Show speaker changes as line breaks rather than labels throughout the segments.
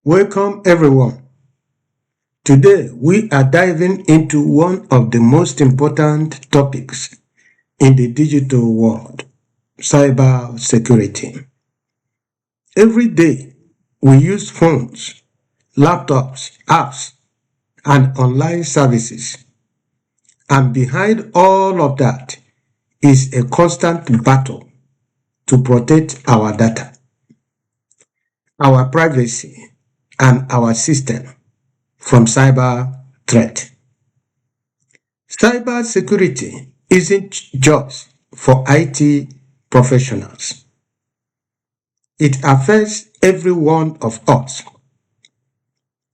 Welcome everyone. Today we are diving into one of the most important topics in the digital world, cybersecurity. Every day we use phones, laptops, apps, and online services. And behind all of that is a constant battle to protect our data, our privacy, and our system from cyber threat. Cybersecurity isn't just for IT professionals. It affects every one of us: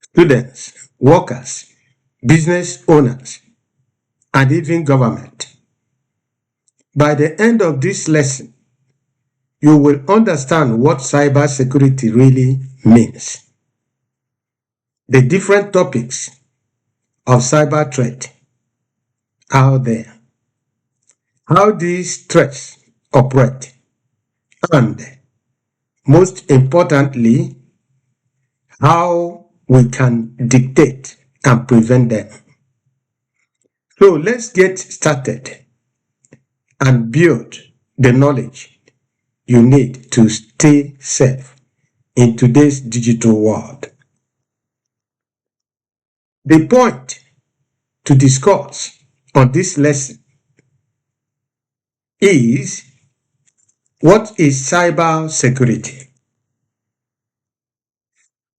students, workers, business owners, and even government. By the end of this lesson, you will understand what cybersecurity really means, the different topics of cyber threat out there, how these threats operate, and most importantly, how we can dictate and prevent them. So let's get started and build the knowledge you need to stay safe in today's digital world. The point to discuss on this lesson is: what is cybersecurity?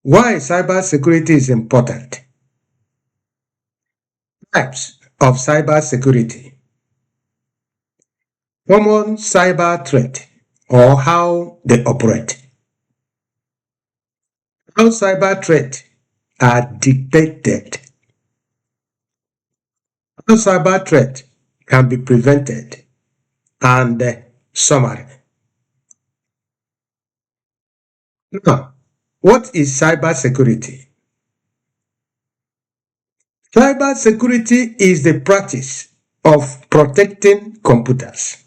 Why cybersecurity is important? Types of cybersecurity, common cyber threat or how they operate, how cyber threats are detected, how cyber threat can be prevented, and summary. Now, what is cybersecurity? Cybersecurity is the practice of protecting computers,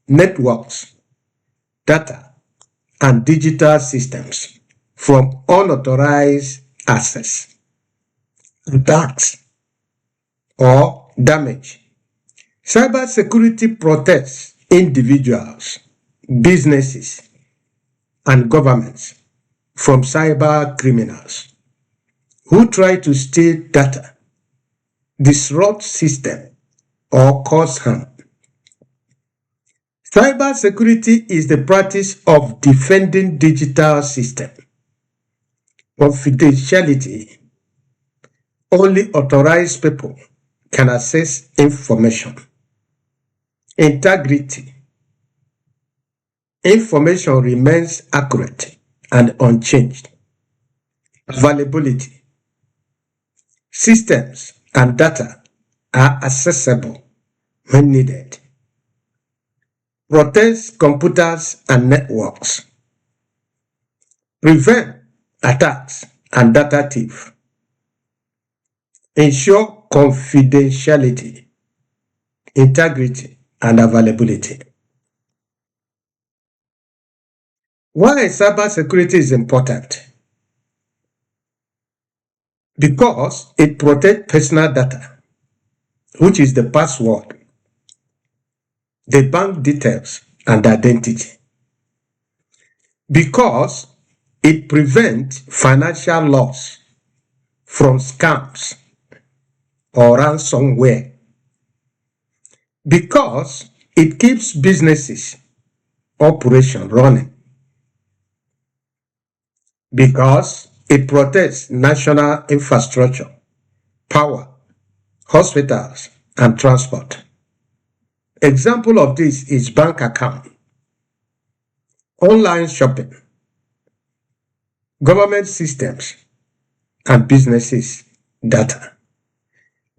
networks, data, and digital systems from unauthorized access, attacks, or damage. Cybersecurity protects individuals, businesses, and governments from cyber criminals who try to steal data, disrupt systems, or cause harm. Cybersecurity is the practice of defending digital systems. Confidentiality: only authorized people can access information. Integrity: information remains accurate and unchanged. Availability: systems and data are accessible when needed. Protects computers and networks. Prevent attacks and data theft. Ensure confidentiality, integrity, and availability. Why cybersecurity is important? Because it protects personal data, which is the password, the bank details, and identity. Because it prevents financial loss from scams or ransomware. Because it keeps businesses operation running. Because it protects national infrastructure, power, hospitals, and transport. Example of this is bank account, online shopping, government systems, and businesses' data.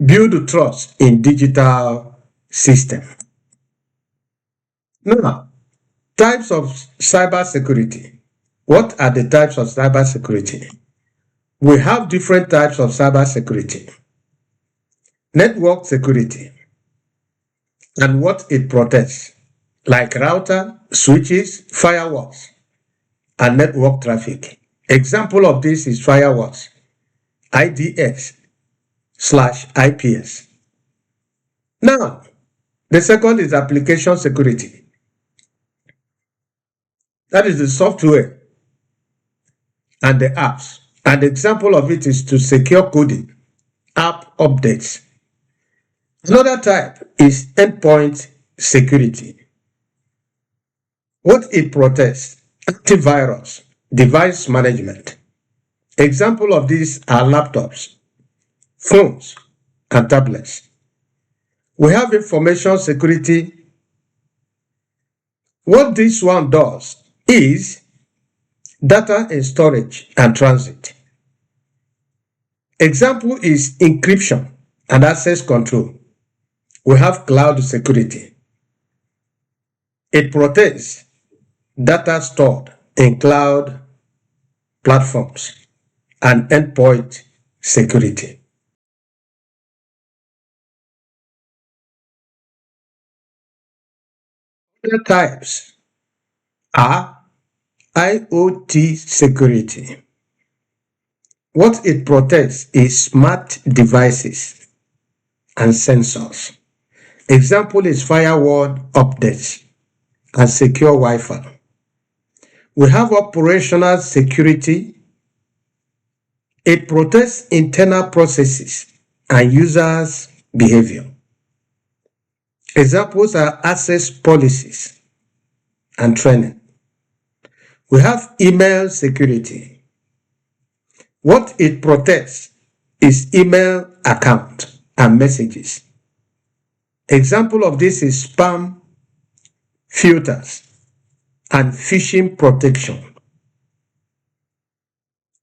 Build trust in digital system. Now, types of cybersecurity. What are the types of cybersecurity? We have different types of cybersecurity. Network security and what it protects, like router, switches, firewalls, and network traffic, Example of this is firewalls, IDS/IPS. Now, the second is application security. That is the software and the apps. An example of it is to secure coding, app updates. Another type is endpoint security. What it protects: antivirus, device management. Example of these are laptops, phones, and tablets. We have information security. What this one does is data in storage and transit. Example is encryption and access control. We have cloud security. It protects data stored in cloud platforms and endpoint security. Other types are IoT security. What it protects is smart devices and sensors. Example is firewall updates and secure Wi-Fi. We have operational security. It protects internal processes and users' behavior. Examples are access policies and training. We have email security. What it protects is email account and messages. Example of this is spam filters and phishing protection.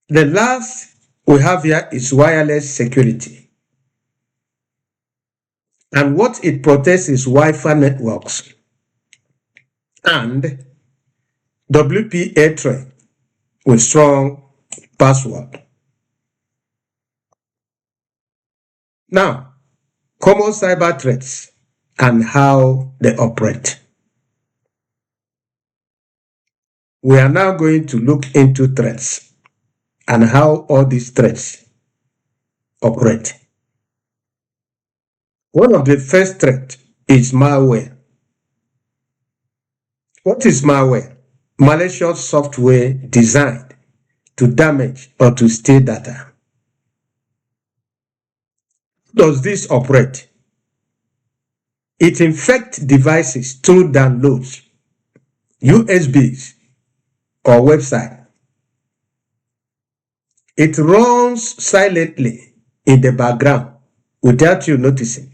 The last we have here is wireless security. And what it protects is Wi-Fi networks and WPA threat with strong password. Now, common cyber threats and how they operate. We are now going to look into threats and how all these threats operate. One of the first threats is malware. What is malware? Malicious software designed to damage or to steal data. How does this operate? It infects devices through downloads, USBs, or website. It runs silently in the background without you noticing,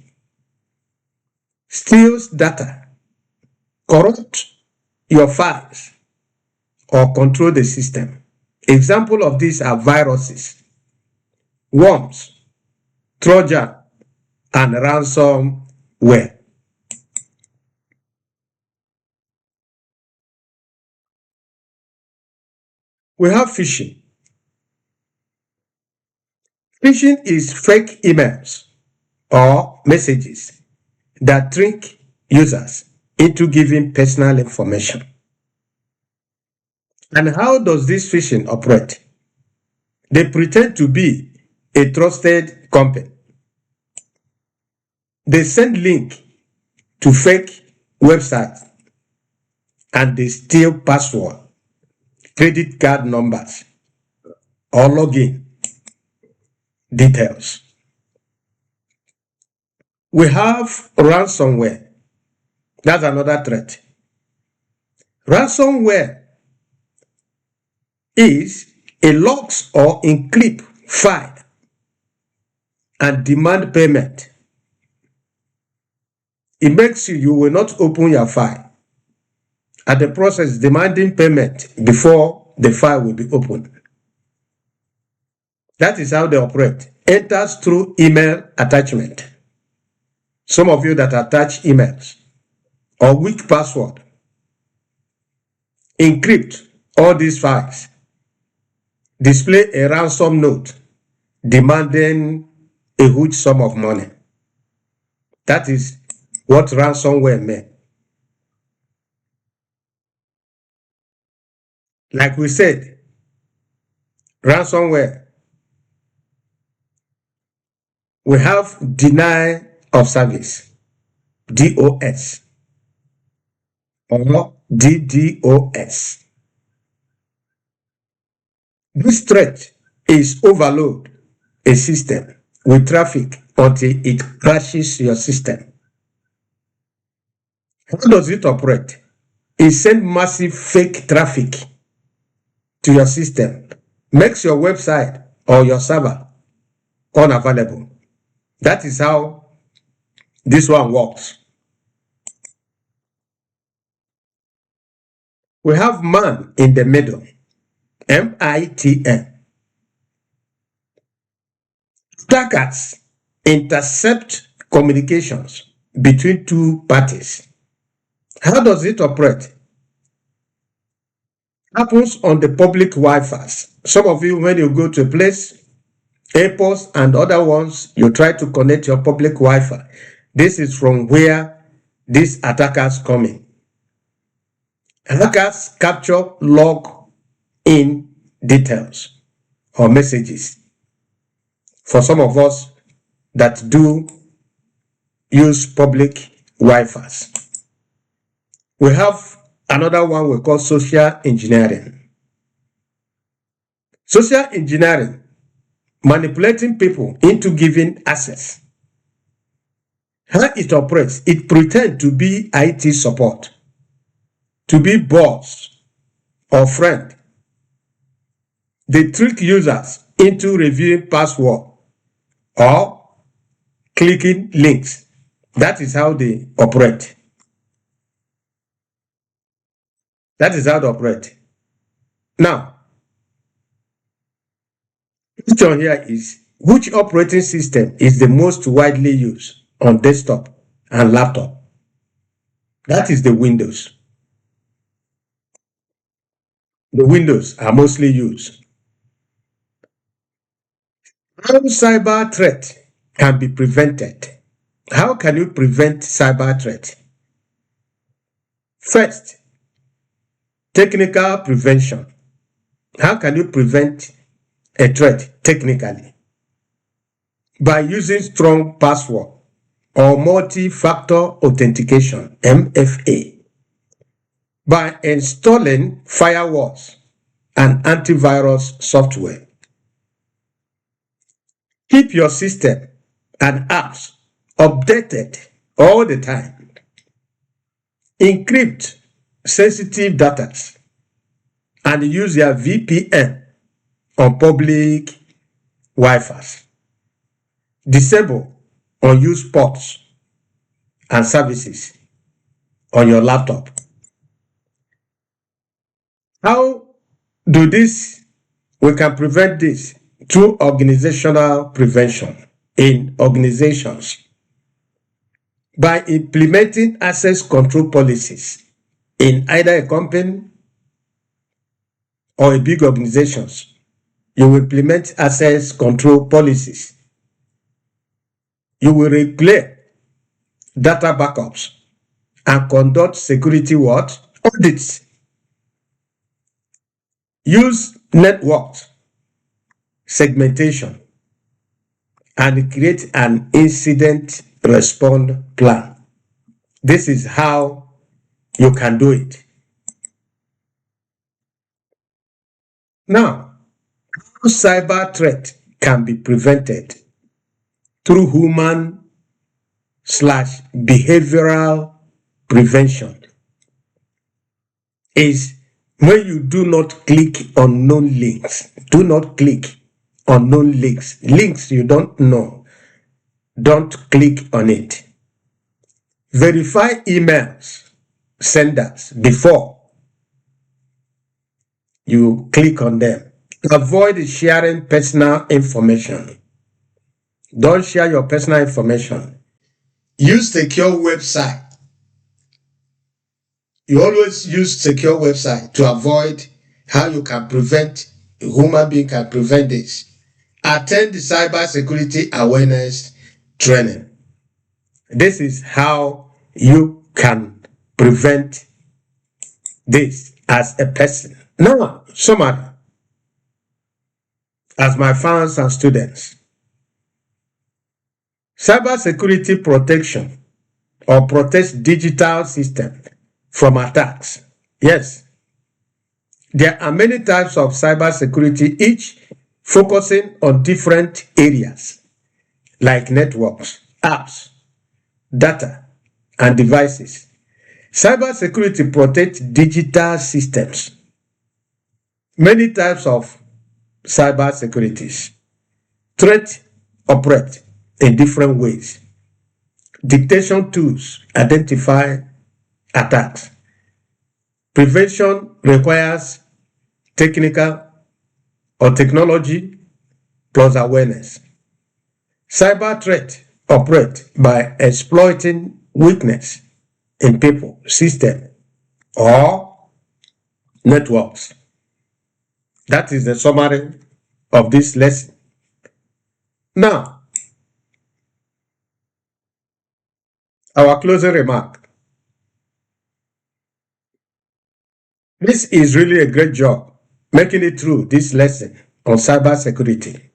steals data, corrupts your files, or control the system. Example of these are viruses, worms, Trojan, and ransomware. We have phishing. Phishing is fake emails or messages that trick users into giving personal information. And how does this phishing operate? They pretend to be a trusted company. They send link to fake websites and they steal password, credit card numbers, or login details. We have ransomware. That's another threat. Ransomware is a locks or encrypt file and demand payment. It makes you will not open your file. At the process, demanding payment before the file will be opened. That is how they operate. Enters through email attachment. Some of you that attach emails or weak password. Encrypt all these files. Display a ransom note demanding a huge sum of money. That is what ransomware meant. Like we said, ransomware. We have deny of service, DOS or DDoS. This threat is overload a system with traffic until it crashes your system. How does it operate? It sends massive fake traffic to your system, makes your website or your server unavailable. That is how this one works. We have man in the middle, MITM. Attackers intercept communications between two parties. How does it operate? Happens on the public Wi-Fi. Some of you, when you go to a place, airports and other ones, you try to connect your public Wi-Fi. This is from where these attackers come in. Hackers capture log in details or messages. For some of us that do use public Wi-Fi. We have another one we call social engineering. Social engineering, manipulating people into giving access. How it operates, it pretends to be IT support, to be boss or friend. They trick users into reviewing password or clicking links. That is how they operate. That is how they operate. Now, the question here is, which operating system is the most widely used on desktop and laptop? That is the Windows. The Windows are mostly used. How cyber threat can be prevented? How can you prevent cyber threat? First, technical prevention. How can you prevent a threat technically? By using strong password or multi-factor authentication, MFA. By installing firewalls and antivirus software. Keep your system and apps updated all the time. Encrypt sensitive data and use your VPN on public Wi-Fi. Disable unused ports and services on your laptop. How do this? We can prevent this through organizational prevention in organizations by implementing access control policies in either a company or a big organizations. You will implement access control policies. You will regulate data backups and conduct security what? Audits. Use network segmentation and create an incident response plan. This is how you can do it. Now, how cyber threat can be prevented through human/behavioral prevention is when you do not click unknown links. Do not click unknown links. Links you don't know. Don't click on it. Verify emails senders before you click on them. Avoid sharing personal information. Don't share your personal information. Use secure website. You always use secure website to avoid how you can prevent, a human being can prevent this. Attend the cybersecurity awareness training. This is how you can prevent this as a person. Now, summary. as my fans and students. Cybersecurity protection or protects digital system from attacks. Yes, there are many types of cybersecurity, each focusing on different areas like networks, apps, data, and devices. Cybersecurity protects digital systems. Many types of cybersecurities. Threats operate in different ways. Detection tools identify attacks. Prevention requires technical or technology plus awareness. Cyber threats operate by exploiting weakness in people, system, or networks. That is the summary of this lesson. Now, our closing remark. This is really a great job making it through this lesson on cybersecurity.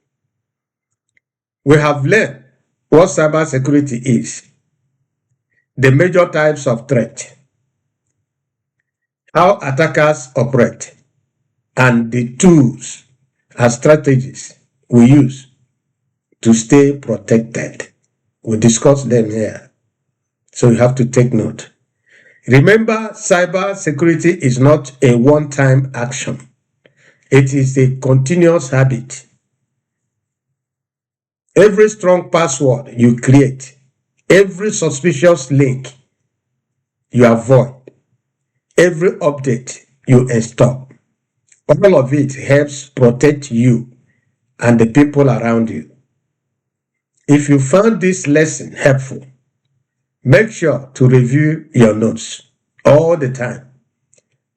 We have learned what cybersecurity is, the major types of threat, how attackers operate, and the tools and strategies we use to stay protected. We discussed them here, so you have to take note. Remember, cybersecurity is not a one-time action. It is a continuous habit. Every strong password you create, every suspicious link you avoid, every update you install, all of it helps protect you and the people around you. If you found this lesson helpful, make sure to review your notes all the time.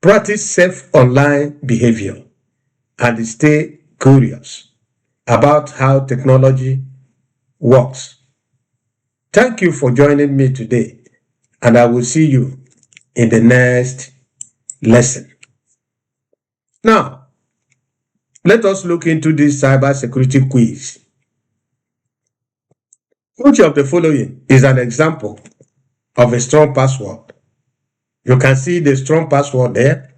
Practice safe online behavior and stay curious about how technology works. Thank you for joining me today, and I will see you in the next lesson. Now, let us look into this cybersecurity quiz. Which of the following is an example of a strong password? You can see the strong password there.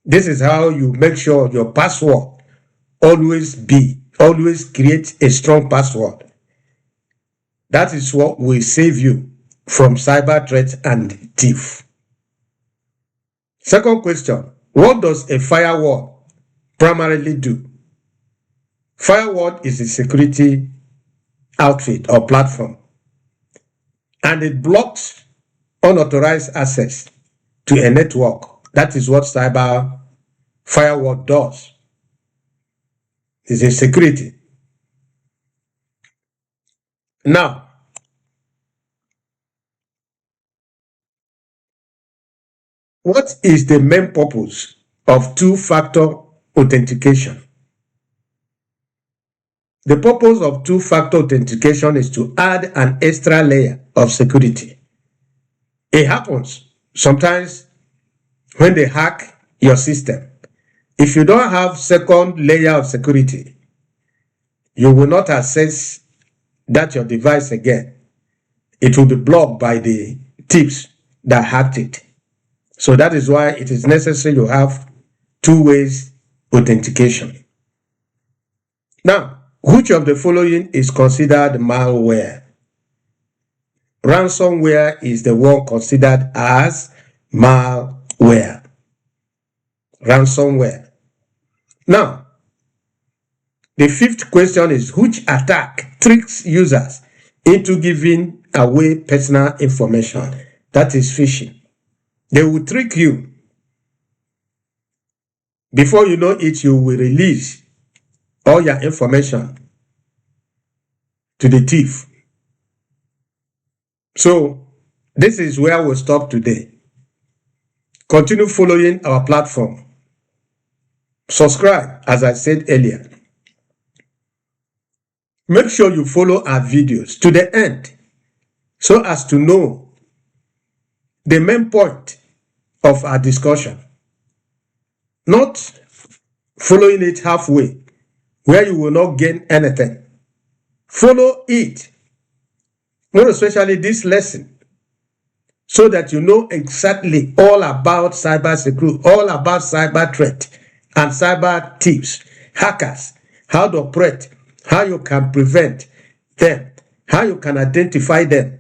This is how you make sure your password always create a strong password. That is what will save you from cyber threats and thief. Second question, what does a firewall primarily do? Firewall is a security outfit or platform, and it blocks unauthorized access to a network. That is what cyber firewall does. It's a security. Now, what is the main purpose of two-factor authentication? The purpose of two-factor authentication is to add an extra layer of security. It happens sometimes when they hack your system. If you don't have second layer of security, you will not access your device again. It will be blocked by the thieves that hacked it. So that is why it is necessary to have two-way authentication. Now, which of the following is considered malware? Ransomware is the one considered as malware. Ransomware. Now, the fifth question is, which attack tricks users into giving away personal information? That is phishing. They will trick you. Before you know it, you will release all your information to the thief. So, this is where we'll stop today. Continue following our platform. Subscribe, as I said earlier. Make sure you follow our videos to the end so as to know the main point of our discussion. Not following it halfway where you will not gain anything. Follow it, more especially this lesson, so that you know exactly all about cybersecurity, all about cyber threat and cyber thieves, hackers, how to operate, how you can prevent them, how you can identify them.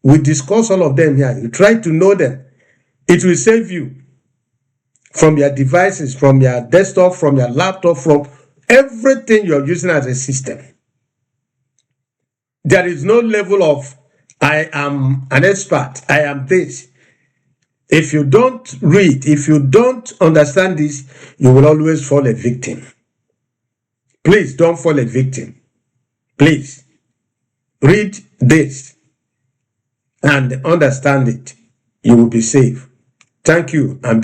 We discuss all of them here. You try to know them. It will save you from your devices, from your desktop, from your laptop, from everything you're using as a system. There is no level of, I am an expert, I am this. If you don't read, if you don't understand this, you will always fall a victim. Please don't fall a victim. Please read this and understand it. You will be safe. Thank you. And